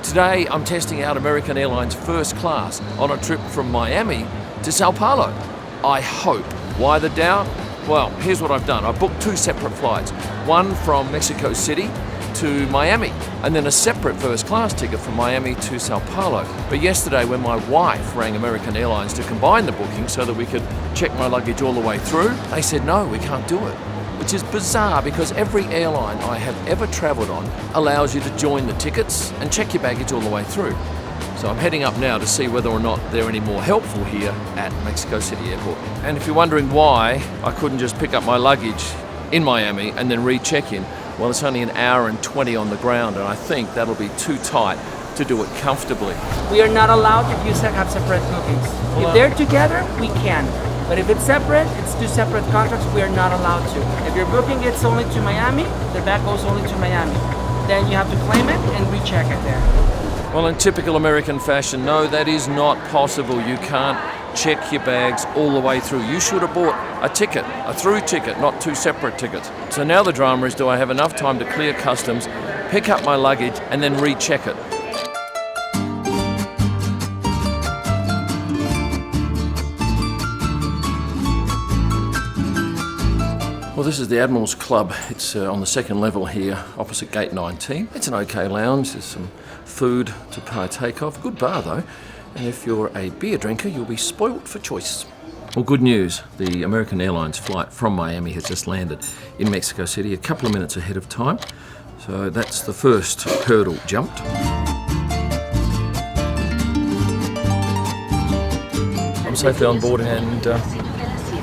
Today I'm testing out American Airlines first class on a trip from Miami to São Paulo. I hope. Why the doubt? Well, here's what I've done. I've booked two separate flights. One from Mexico City to Miami, and then a separate first class ticket from Miami to São Paulo. But yesterday when my wife rang American Airlines to combine the booking so that we could check my luggage all the way through, they said no, we can't do it. Which is bizarre because every airline I have ever travelled on allows you to join the tickets and check your baggage all the way through. So I'm heading up now to see whether or not they're any more helpful here at Mexico City Airport. And if you're wondering why I couldn't just pick up my luggage in Miami and then re-check in, well, it's only an hour and 20 on the ground, and I think that'll be too tight to do it comfortably. We are not allowed if you have separate bookings. If they're together, we can. But if it's separate, it's two separate contracts, we are not allowed to. If your booking gets only to Miami, the bag goes only to Miami. Then you have to claim it and recheck it there. Well, in typical American fashion, no, that is not possible. You can't check your bags all the way through. You should have bought a ticket, a through ticket, not two separate tickets. So now the drama is, do I have enough time to clear customs, pick up my luggage, and then recheck it? Well, this is the Admiral's Club. It's on the second level here, opposite gate 19. It's an okay lounge. There's some food to partake of. Good bar, though. And if you're a beer drinker, you'll be spoilt for choice. Well, good news. The American Airlines flight from Miami has just landed in Mexico City a couple of minutes ahead of time. So that's the first hurdle jumped. I'm safely on board and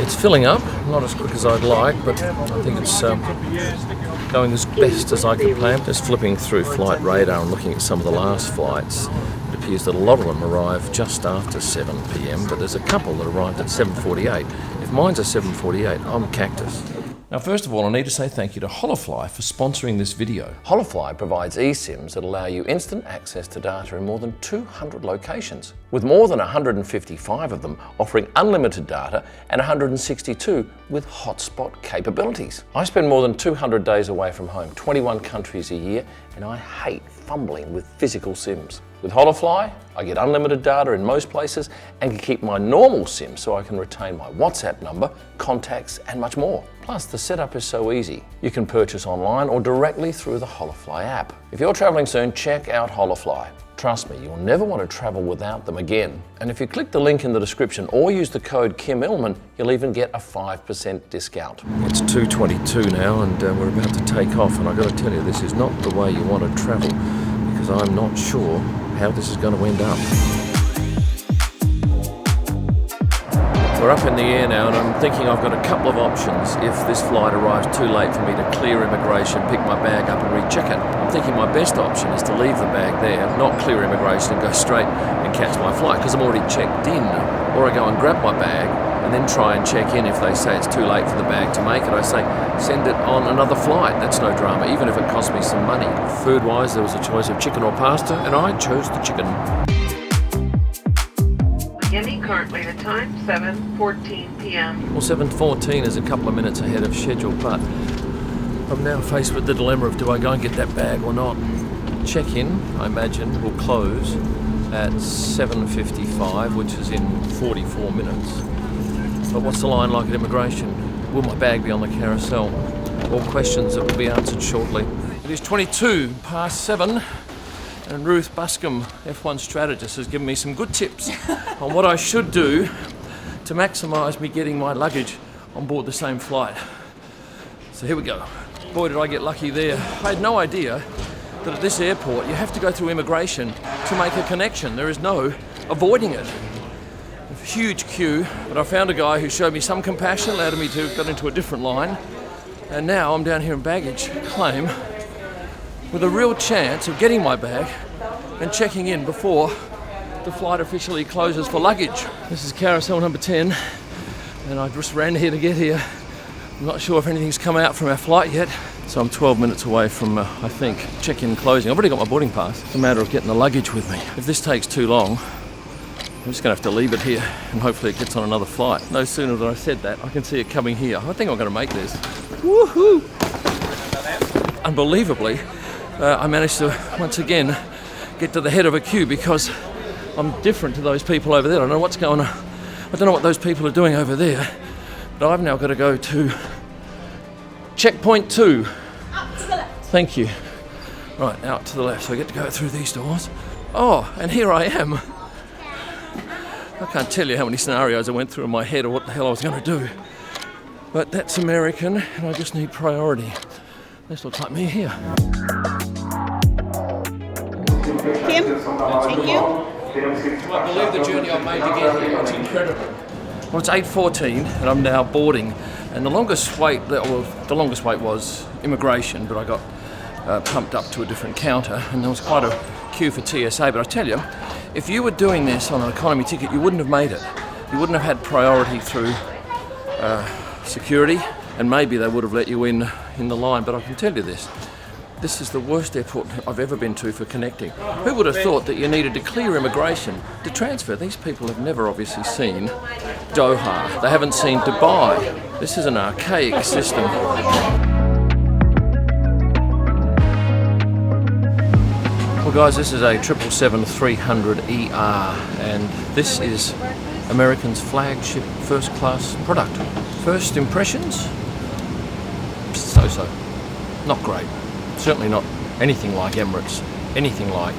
it's filling up, not as quick as I'd like, but I think it's going as best as I could plan. Just flipping through flight radar and looking at some of the last flights, it appears that a lot of them arrive just after 7 p.m, but there's a couple that arrived at 7:48. If mine's at 7:48, I'm cactus. Now, first of all, I need to say thank you to Holofly for sponsoring this video. Holofly provides eSIMs that allow you instant access to data in more than 200 locations, with more than 155 of them offering unlimited data and 162 with hotspot capabilities. I spend more than 200 days away from home, 21 countries a year, and I hate fumbling with physical SIMs. With Holofly, I get unlimited data in most places and can keep my normal SIM so I can retain my WhatsApp number, contacts, and much more. Plus, the setup is so easy. You can purchase online or directly through the Holofly app. If you're traveling soon, check out Holofly. Trust me, you'll never want to travel without them again. And if you click the link in the description or use the code KIM-ELLMAN, you'll even get a 5% discount. It's 2:22 now and we're about to take off, and I've got to tell you, this is not the way you want to travel because I'm not sure how this is going to end up. We're up in the air now and I'm thinking I've got a couple of options if this flight arrives too late for me to clear immigration, pick my bag up and recheck it. I'm thinking my best option is to leave the bag there, not clear immigration and go straight and catch my flight because I'm already checked in. Or I go and grab my bag and then try and check in. If they say it's too late for the bag to make it, I say send it on another flight. That's no drama, even if it costs me some money. Food-wise, there was a choice of chicken or pasta and I chose the chicken. Currently the time 7:14 p.m. Well, 7:14 is a couple of minutes ahead of schedule, but I'm now faced with the dilemma of do I go and get that bag or not. Check-in, I imagine, will close at 7:55, which is in 44 minutes. But what's the line like at immigration? Will my bag be on the carousel? All questions that will be answered shortly. It is 7:22, and Ruth Buscombe, F1 strategist, has given me some good tips on what I should do to maximise me getting my luggage on board the same flight. So here we go. Boy, did I get lucky there. I had no idea that at this airport you have to go through immigration to make a connection. There is no avoiding it. A huge queue, but I found a guy who showed me some compassion, allowed me to get into a different line, and now I'm down here in baggage claim with a real chance of getting my bag and checking in before the flight officially closes for luggage. This is carousel number 10, and I just ran here to get here. I'm not sure if anything's come out from our flight yet, so I'm 12 minutes away from, I think, check-in closing. I've already got my boarding pass. It's a matter of getting the luggage with me. If this takes too long, I'm just going to have to leave it here and hopefully it gets on another flight. No sooner than I said that, I can see it coming here. I think I'm going to make this. Woohoo! Unbelievably, I managed to once again get to the head of a queue because I'm different to those people over there. I don't know what's going on. I don't know what those people are doing over there. But I've now got to go to checkpoint 2. Up to the left. Thank you. Right, out to the left. So I get to go through these doors. Oh, and here I am. I can't tell you how many scenarios I went through in my head or what the hell I was going to do. But that's American, and I just need priority. This looks like me here. Kim, thank you. I believe the journey I made to get here. It's incredible. Well, it's 8:14, and I'm now boarding. And the longest wait was immigration, but I got pumped up to a different counter, and there was quite a queue for TSA. But I tell you, if you were doing this on an economy ticket, you wouldn't have made it. You wouldn't have had priority through security, and maybe they would have let you in the line. But I can tell you this. This is the worst airport I've ever been to for connecting. Who would have thought that you needed to clear immigration to transfer? These people have never obviously seen Doha. They haven't seen Dubai. This is an archaic system. Well guys, this is a 777-300ER, and this is American's flagship first class product. First impressions? So-so. Not great. Certainly not anything like Emirates, anything like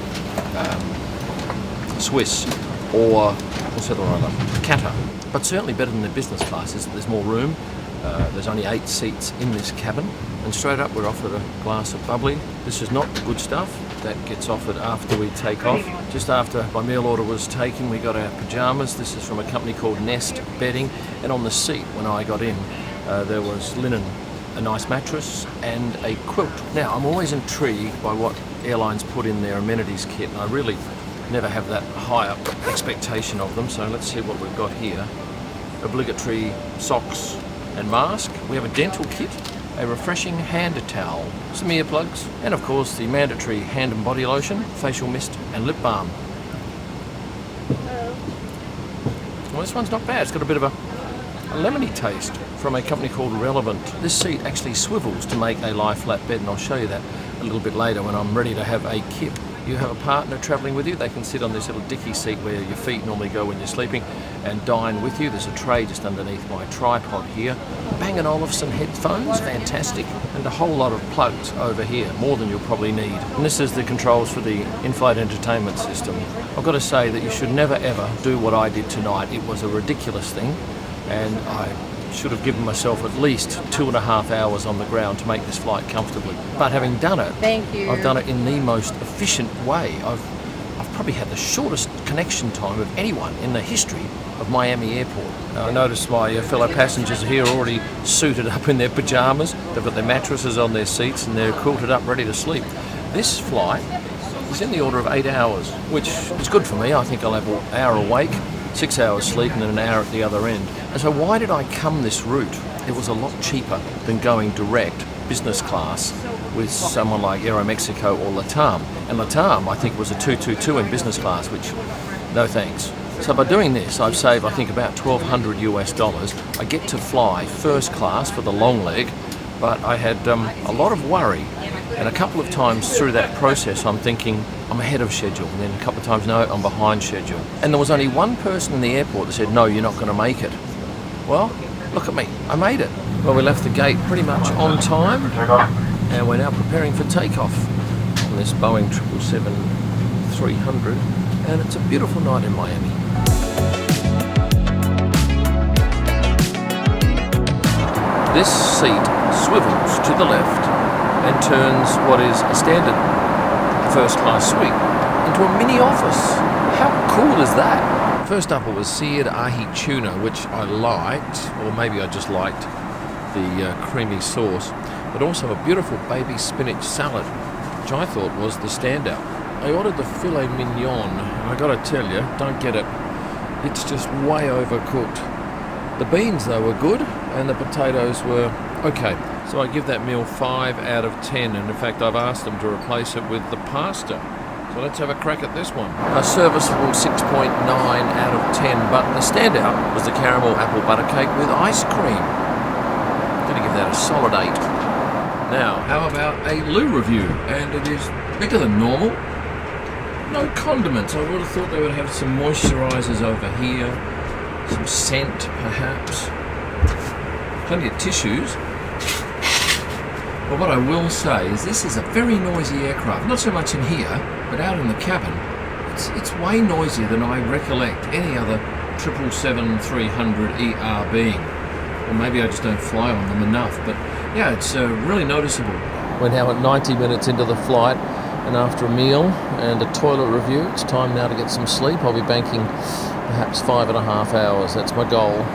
Swiss or what's the other one? Qatar. But certainly better than the business classes. There's more room. There's only 8 seats in this cabin, and straight up we're offered a glass of bubbly. This is not the good stuff. That gets offered after we take off. Just after my meal order was taken, we got our pyjamas. This is from a company called Nest Bedding, and on the seat when I got in, there was linen, a nice mattress and a quilt. Now, I'm always intrigued by what airlines put in their amenities kit, and I really never have that high up expectation of them, so let's see what we've got here. Obligatory socks and mask. We have a dental kit, a refreshing hand towel, some earplugs, and of course the mandatory hand and body lotion, facial mist and lip balm. Well, this one's not bad. It's got a bit of a lemony taste from a company called Relevant. This seat actually swivels to make a lie flat bed, and I'll show you that a little bit later when I'm ready to have a kip. You have a partner travelling with you. They can sit on this little dicky seat where your feet normally go when you're sleeping and dine with you. There's a tray just underneath my tripod here. Bang & Olufsen headphones, fantastic. And a whole lot of plugs over here, more than you'll probably need. And this is the controls for the in-flight entertainment system. I've got to say that you should never ever do what I did tonight. It was a ridiculous thing, and I should have given myself at least 2.5 hours on the ground to make this flight comfortably. But having done it, Thank you. I've done it in the most efficient way. I've probably had the shortest connection time of anyone in the history of Miami Airport. I noticed my fellow passengers here are already suited up in their pyjamas. They've got their mattresses on their seats and they're quilted up ready to sleep. This flight is in the order of 8 hours, which is good for me. I think I'll have an hour awake, 6 hours sleep, and then an hour at the other end. And so why did I come this route? It was a lot cheaper than going direct business class with someone like Aeromexico or LATAM. And LATAM, I think, was a 222 in business class, which, no thanks. So by doing this, I've saved, I think, about $1,200 US. I get to fly first class for the long leg, but I had a lot of worry. And a couple of times through that process, I'm thinking, I'm ahead of schedule. And then a couple of times, no, I'm behind schedule. And there was only one person in the airport that said, no, you're not going to make it. Well, look at me, I made it. Well, we left the gate pretty much on time, and we're now preparing for takeoff on this Boeing 777-300, and it's a beautiful night in Miami. This seat swivels to the left and turns what is a standard first class suite into a mini office. How cool is that? First up it was seared ahi tuna, which I liked, or maybe I just liked the creamy sauce, but also a beautiful baby spinach salad, which I thought was the standout. I ordered the filet mignon, and I gotta tell you, don't get it, it's just way overcooked. The beans though were good, and the potatoes were okay. So I give that meal 5 out of 10, and in fact I've asked them to replace it with the pasta. So let's have a crack at this one. A serviceable 6.9 out of 10, but the standout was the caramel apple butter cake with ice cream. I'm going to give that a solid 8. Now, how about a loo review? And it is bigger than normal. no condiments. I would have thought they would have some moisturisers over here, some scent perhaps, plenty of tissues. But what I will say is this is a very noisy aircraft, not so much in here, but out in the cabin. It's way noisier than I recollect any other 777-300 ER being. Or maybe I just don't fly on them enough, but yeah, it's really noticeable. We're now at 90 minutes into the flight, and after a meal and a toilet review, it's time now to get some sleep. I'll be banking perhaps 5.5 hours. That's my goal.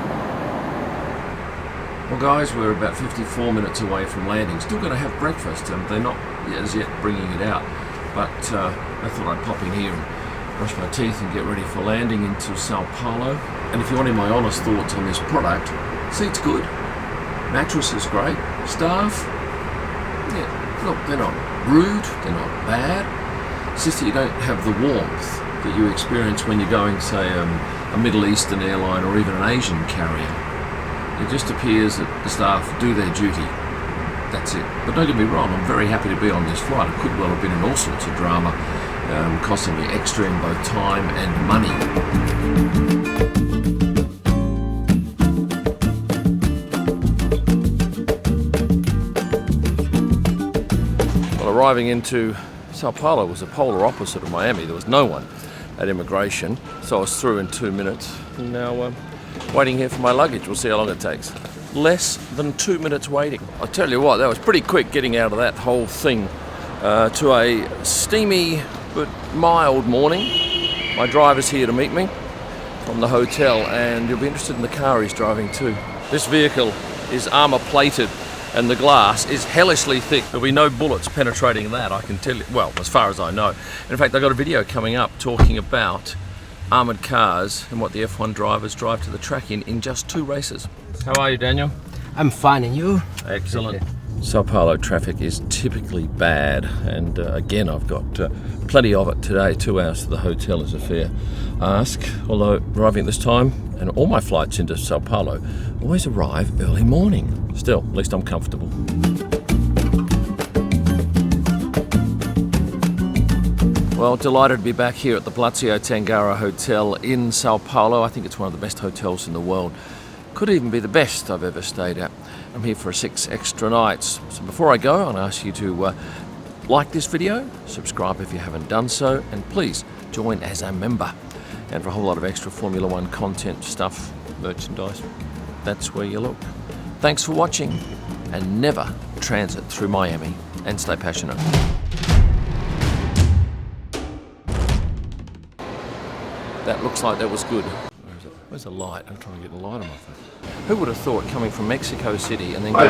Well guys, we're about 54 minutes away from landing. Still going to have breakfast, and they're not as yet bringing it out. But I thought I'd pop in here and brush my teeth and get ready for landing into São Paulo. And if you wanted my honest thoughts on this product, seat's good, mattress is great, staff, yeah, look, they're not rude, they're not bad. It's just that you don't have the warmth that you experience when you're going, say, a Middle Eastern airline or even an Asian carrier. It just appears that the staff do their duty. That's it. But don't get me wrong, I'm very happy to be on this flight. It could well have been in all sorts of drama, costing me extra in both time and money. Arriving into São Paulo was the polar opposite of Miami. There was no one at immigration, so I was through in 2 minutes. And now waiting here for my luggage. We'll see how long it takes. Less than 2 minutes waiting. I tell you what, that was pretty quick getting out of that whole thing to a steamy but mild morning. My driver's here to meet me from the hotel, and you'll be interested in the car he's driving too. This vehicle is armour plated, and the glass is hellishly thick. There'll be no bullets penetrating that, I can tell you, well, as far as I know. In fact, I've got a video coming up talking about armoured cars and what the F1 drivers drive to the track in just 2 races. How are you, Daniel? I'm fine, and you? Excellent. Sao Paulo traffic is typically bad, and again, I've got plenty of it today. 2 hours to the hotel is a fair ask, although arriving at this time, and all my flights into Sao Paulo always arrive early morning. Still, at least I'm comfortable. Well, delighted to be back here at the Palazzo Tangara Hotel in Sao Paulo. I think it's one of the best hotels in the world. Could even be the best I've ever stayed at. I'm here for 6 extra nights. So before I go, I'll ask you to like this video, subscribe if you haven't done so, and please join as a member. And for a whole lot of extra Formula One content, stuff, merchandise, that's where you look. Thanks for watching, and never transit through Miami, and stay passionate. That looks like that was good. Where's the light? I'm trying to get the light on my face. Who would have thought, coming from Mexico City and then going...